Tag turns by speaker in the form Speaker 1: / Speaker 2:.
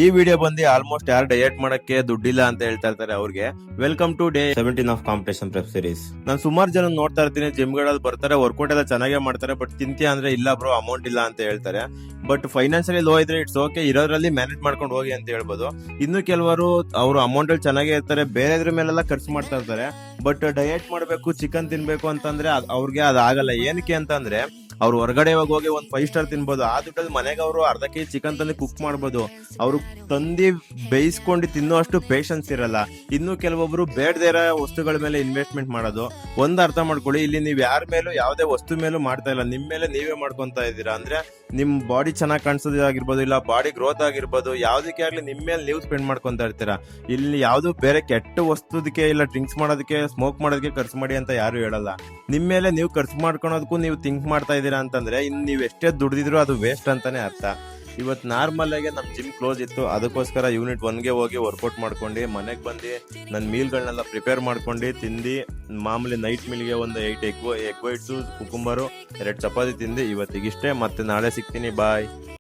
Speaker 1: ಈ ವಿಡಿಯೋ ಬಂದು ಆಲ್ಮೋಸ್ಟ್ ಯಾರು ಡಯಟ್ ಮಾಡಕ್ಕೆ ದುಡ್ಡಿಲ್ಲ ಅಂತ ಹೇಳ್ತಾ ಇರ್ತಾರೆ ಅವ್ರಿಗೆ welcome to day 17 of competition prep series. ನಾನು ಸುಮಾರು ಜನ ನೋಡ್ತಾ ಇರ್ತೀನಿ, ಜಿಮ್ ಗಳಲ್ಲಿ ಬರ್ತಾರೆ, ವರ್ಕೌಟ್ ಎಲ್ಲ ಚೆನ್ನಾಗೇ ಮಾಡ್ತಾರೆ, ಬಟ್ ತಿಂತೀಯ ಅಂದ್ರೆ ಇಲ್ಲ ಬ್ರೋ ಅಮೌಂಟ್ ಇಲ್ಲ ಅಂತ ಹೇಳ್ತಾರೆ. ಬಟ್ ಫೈನಾನ್ಷಿಯಲಿ ಲೋ ಇದ್ರೆ ಇಟ್ಸ್ ಓಕೆ, ಇರೋದ್ರಲ್ಲಿ ಮ್ಯಾನೇಜ್ ಮಾಡ್ಕೊಂಡು ಹೋಗಿ ಅಂತ ಹೇಳ್ಬೋದು. ಇನ್ನು ಕೆಲವರು ಅವರು ಅಮೌಂಟ್ ಅಲ್ಲಿ ಚೆನ್ನಾಗೇ ಇರ್ತಾರೆ, ಬೇರೆದ್ರ ಮೇಲೆಲ್ಲ ಖರ್ಚು ಮಾಡ್ತಾ ಇರ್ತಾರೆ. ಬಟ್ ಡಯಟ್ ಮಾಡ್ಬೇಕು, ಚಿಕನ್ ತಿನ್ಬೇಕು ಅಂತಂದ್ರೆ ಅವ್ರಿಗೆ ಅದಾಗಲ್ಲ. ಏನಕ್ಕೆ ಅಂತಂದ್ರೆ ಅವ್ರು ಹೊರಗಡೆ ಹೋಗಿ ಒಂದು 5 ಸ್ಟಾರ್ ತಿನ್ಬೋದು, ಆ ದುಡ್ಡಲ್ಲಿ ಮನೆಗೆ ಅವರು ಅರ್ಧ ಕೆಜಿ ಚಿಕನ್ ತಂದು ಕುಕ್ ಮಾಡ್ಬೋದು. ಅವರು ತಂದು ಬೇಯಿಸ್ಕೊಂಡು ತಿನ್ನೋ ಅಷ್ಟು ಪೇಷನ್ಸ್ ಇರಲ್ಲ. ಇನ್ನು ಕೆಲವೊಬ್ರು ಬೇಡದೇ ಇರೋ ವಸ್ತುಗಳ ಮೇಲೆ ಇನ್ವೆಸ್ಟ್ಮೆಂಟ್ ಮಾಡೋದು. ಒಂದು ಅರ್ಥ ಮಾಡ್ಕೊಳ್ಳಿ, ಇಲ್ಲಿ ನೀವು ಯಾರ ಮೇಲೂ ಯಾವುದೇ ವಸ್ತು ಮೇಲೂ ಮಾಡ್ತಾ ಇಲ್ಲ, ನಿಮ್ಮ ಮೇಲೆ ನೀವೇ ಮಾಡ್ಕೊಂತ ಇದ್ದೀರಾ. ಅಂದ್ರೆ ನಿಮ್ ಬಾಡಿ ಚೆನ್ನಾಗಿ ಕಾಣಿಸೋದಾಗಿರ್ಬೋದು, ಇಲ್ಲ ಬಾಡಿ ಗ್ರೋತ್ ಆಗಿರ್ಬೋದು, ಯಾವ್ದಕ್ಕೆ ಆಗ್ಲಿ ನಿಮ್ಮ ಮೇಲೆ ನೀವು ಸ್ಪೆಂಡ್ ಮಾಡ್ಕೊಂತ ಇರ್ತೀರಾ. ಇಲ್ಲಿ ಯಾವ್ದು ಬೇರೆ ಕೆಟ್ಟ ವಸ್ತುದಕ್ಕೆ ಇಲ್ಲ ಡ್ರಿಂಕ್ಸ್ ಮಾಡೋದಕ್ಕೆ, ಸ್ಮೋಕ್ ಮಾಡೋದಕ್ಕೆ ಖರ್ಚು ಮಾಡಿ ಅಂತ ಯಾರು ಹೇಳಲ್ಲ. ನಿಮ್ಮ ಮೇಲೆ ನೀವು ಖರ್ಚು ಮಾಡ್ಕೊಳೋದಕ್ಕೂ ನೀವು ಥಿಂಕ್ ಮಾಡ್ತಾ ಇದ್ದೀರಾ ಅಂತಂದ್ರೆ ಇನ್ನು ನೀವು ಎಷ್ಟೇ ದುಡ್ದಿದ್ರು ಅದು ವೇಸ್ಟ್ ಅಂತಾನೆ ಅರ್ಥ. ಇವತ್ತು ನಾರ್ಮಲ್ ಆಗಿ ನಮ್ಮ ಜಿಮ್ ಕ್ಲೋಸ್ ಇತ್ತು, ಅದಕ್ಕೋಸ್ಕರ ಯೂನಿಟ್ 1ಗೆ ಹೋಗಿ ವರ್ಕೌಟ್ ಮಾಡ್ಕೊಂಡು ಮನೆಗೆ ಬಂದು ನನ್ನ ಮೀಲ್ಗಳನ್ನೆಲ್ಲ ಪ್ರಿಪೇರ್ ಮಾಡ್ಕೊಂಡು ತಿಂದು, ಮಾಮೂಲಿ ನೈಟ್ ಮೀಲ್ಗೆ ಒಂದು 8 ಎಗ್ ವೈಟ್ಸು, ಕುಕುಂಬರು, 2 ಚಪಾತಿ ತಿಂದು ಇವತ್ತಿಗಿಷ್ಟೇ. ಮತ್ತೆ ನಾಳೆ ಸಿಗ್ತೀನಿ, ಬಾಯ್.